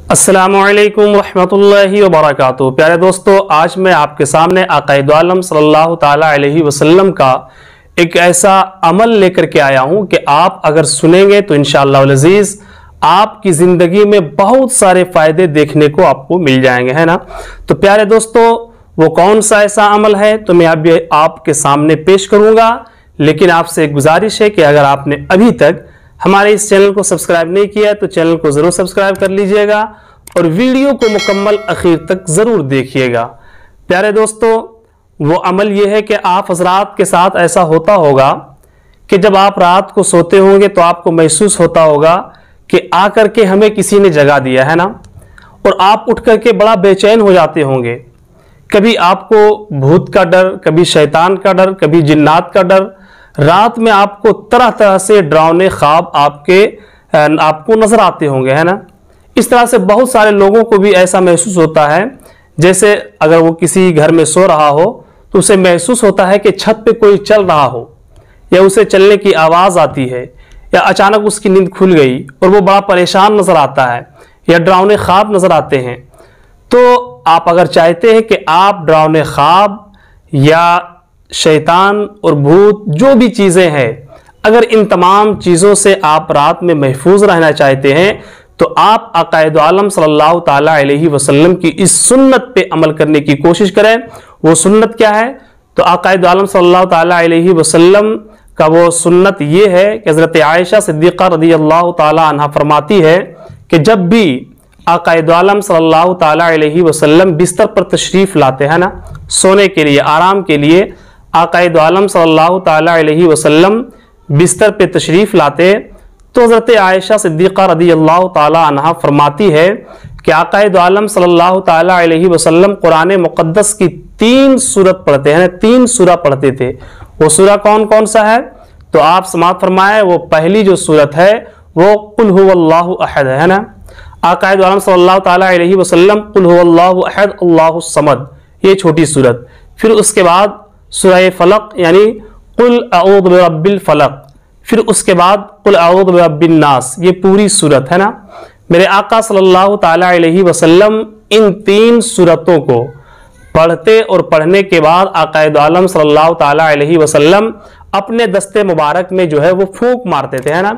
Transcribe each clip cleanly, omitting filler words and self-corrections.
अस्सलामुअलैकुम रहमतुल्लाहि व बरकातुहू। प्यारे दोस्तों, आज मैं आपके सामने आक़ाए दो आलम सल्लल्लाहु ताला अलैहि वसल्लम का एक ऐसा अमल लेकर के आया हूं कि आप अगर सुनेंगे तो इंशाअल्लाह अज़ीज़ आपकी ज़िंदगी में बहुत सारे फ़ायदे देखने को आपको मिल जाएंगे, है ना। तो प्यारे दोस्तों, वो कौन सा ऐसा अमल है तो मैं अभी आपके सामने पेश करूँगा, लेकिन आपसे एक गुजारिश है कि अगर आपने अभी तक हमारे इस चैनल को सब्सक्राइब नहीं किया है तो चैनल को ज़रूर सब्सक्राइब कर लीजिएगा और वीडियो को मुकम्मल आखिर तक ज़रूर देखिएगा। प्यारे दोस्तों, वो अमल ये है कि आप हज़रात के साथ ऐसा होता होगा कि जब आप रात को सोते होंगे तो आपको महसूस होता होगा कि आकर के हमें किसी ने जगा दिया है ना, और आप उठ करके बड़ा बेचैन हो जाते होंगे। कभी आपको भूत का डर, कभी शैतान का डर, कभी जिन्नात का डर, रात में आपको तरह तरह से डरावने ख्वाब आपको नजर आते होंगे, है ना। इस तरह से बहुत सारे लोगों को भी ऐसा महसूस होता है, जैसे अगर वो किसी घर में सो रहा हो तो उसे महसूस होता है कि छत पे कोई चल रहा हो, या उसे चलने की आवाज़ आती है, या अचानक उसकी नींद खुल गई और वो बड़ा परेशान नजर आता है, या डरावने ख्वाब नजर आते हैं। तो आप अगर चाहते हैं कि आप डरावने ख्वाब या शैतान और भूत जो भी चीज़ें हैं, अगर इन तमाम चीज़ों से आप रात में महफूज रहना चाहते हैं तो आप आक़ाए दो आलम सल्लल्लाहु ताला अलैहि वसल्लम की इस सुन्नत पे अमल करने की कोशिश करें। वो सुन्नत क्या है? तो आक़ाए दो आलम सल्लल्लाहु ताला अलैहि वसल्लम का वो सुन्नत ये है कि हज़रत आयशा सिद्दीक़ा रज़ियल्लाहु ताला अन्हा फरमाती है कि जब भी आक़ाए दो आलम सल्लल्लाहु ताला अलैहि वसल्लम बिस्तर पर तशरीफ़ लाते हैं ना, सोने के लिए, आराम के लिए, आक़ाए दो आलम सल्लल्लाहु ताला अलैहि वसल्लम बिस्तर पे तशरीफ़ लाते तो हज़रत आयशा सिद्दीक़ा रज़ियल्लाहु ताला अन्हा फरमाती है कि आक़ाए दो आलम सल्लल्लाहु ताला अलैहि वसल्लम कुरान मुक़द्दस की 3 सूरत पढ़ते हैं, 3 सूरा पढ़ते थे। वो सूरा कौन कौन सा है? तो आप समाअत फरमाएं, वो पहली जो सूरत है वो कुल हुवल्लाहु अहद है ना। आक़ाए दो आलम सल्लल्लाहु ताला अलैहि वसल्लम कुल हुवल्लाहु अहद अल्लाहु समद, ये छोटी सूरत। फिर उसके बाद सूरह फलक यानी कुल अऊज़ु बिरब्बिल फलक, फिर उसके बाद कुल अऊज़ु बिरब्बिन नास, ये पूरी सूरत है ना। मेरे आका सल्लल्लाहु ताला अलैहि वसल्लम इन 3 सूरतों को पढ़ते और पढ़ने के बाद आक़ाए दो आलम सल्लल्लाहु ताला अलैहि वसल्लम अपने दस्ते मुबारक में जो है वो फूंक मारते थे, है ना।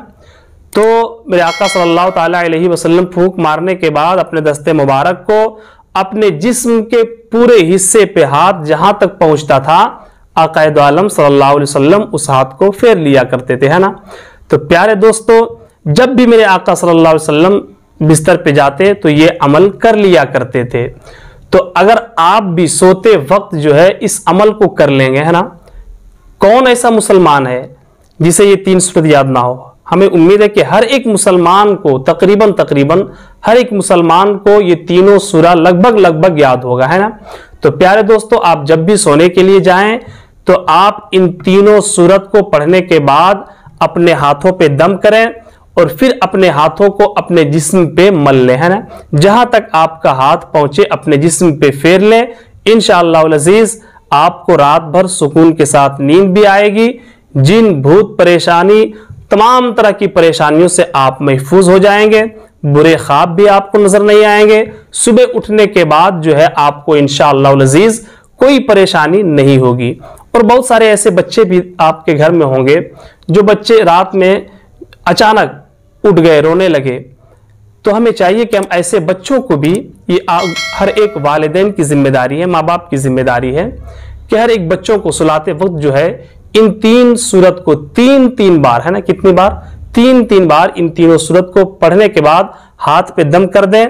तो मेरे आका सल्लल्लाहु ताला अलैहि वसल्लम फूंक मारने के बाद अपने दस्ते मुबारक को अपने जिस्म के पूरे हिस्से पे हाथ जहां तक पहुंचता था, आक़ाए दो आलम सल्लल्लाहु अलैहि वसल्लम उस हाथ को फेर लिया करते थे, है ना। तो प्यारे दोस्तों, जब भी मेरे आका सल्लल्लाहु अलैहि वसल्लम बिस्तर पे जाते तो ये अमल कर लिया करते थे। तो अगर आप भी सोते वक्त जो है इस अमल को कर लेंगे, है ना। कौन ऐसा मुसलमान है जिसे ये 3 सूरत याद ना हो? हमें उम्मीद है कि हर एक मुसलमान को तकरीबन हर एक मुसलमान को ये तीनों सूरा लगभग याद होगा, है ना। तो प्यारे दोस्तों, आप जब भी सोने के लिए जाएं तो आप इन तीनों सूरत को पढ़ने के बाद अपने हाथों पे दम करें और फिर अपने हाथों को अपने जिस्म पे मल लें, है ना। जहां तक आपका हाथ पहुंचे अपने जिस्म पे फेर लें। इंशाअल्लाह अज़ीज़ आपको रात भर सुकून के साथ नींद भी आएगी। जिन भूत परेशानी, तमाम तरह की परेशानियों से आप महफूज हो जाएंगे। बुरे ख्वाब भी आपको नजर नहीं आएंगे। सुबह उठने के बाद जो है आपको इंशाअल्लाह अज़ीज़ कोई परेशानी नहीं होगी। और बहुत सारे ऐसे बच्चे भी आपके घर में होंगे जो बच्चे रात में अचानक उठ गए, रोने लगे। तो हमें चाहिए कि हम ऐसे बच्चों को भी, ये हर एक वालिदैन की जिम्मेदारी है, माँ बाप की जिम्मेदारी है कि हर एक बच्चों को सुलाते वक्त जो है इन 3 सूरत को 3 बार, है ना, कितनी बार? 3 बार इन तीनों सूरत को पढ़ने के बाद हाथ पे दम कर दें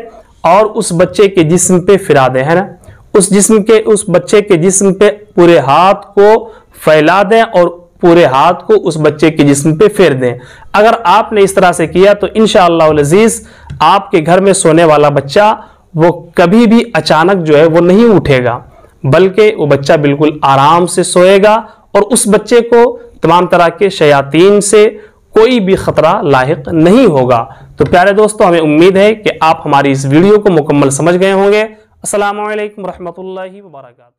और उस बच्चे के जिस्म पे फिरा दें, है ना। उस बच्चे के जिस्म पे पूरे हाथ को फैला दें और पूरे हाथ को उस बच्चे के जिस्म पे फेर दें। अगर आपने इस तरह से किया तो इंशाअल्लाह अज़ीज़ आपके घर में सोने वाला बच्चा वो कभी भी अचानक जो है वो नहीं उठेगा, बल्कि वो बच्चा बिल्कुल आराम से सोएगा और उस बच्चे को तमाम तरह के शयातीन से कोई भी खतरा लाहिक नहीं होगा। तो प्यारे दोस्तों, हमें उम्मीद है कि आप हमारी इस वीडियो को मुकम्मल समझ गए होंगे। अस्सलामु अलैकुम रहमतुल्लाहि व बरकातुहू।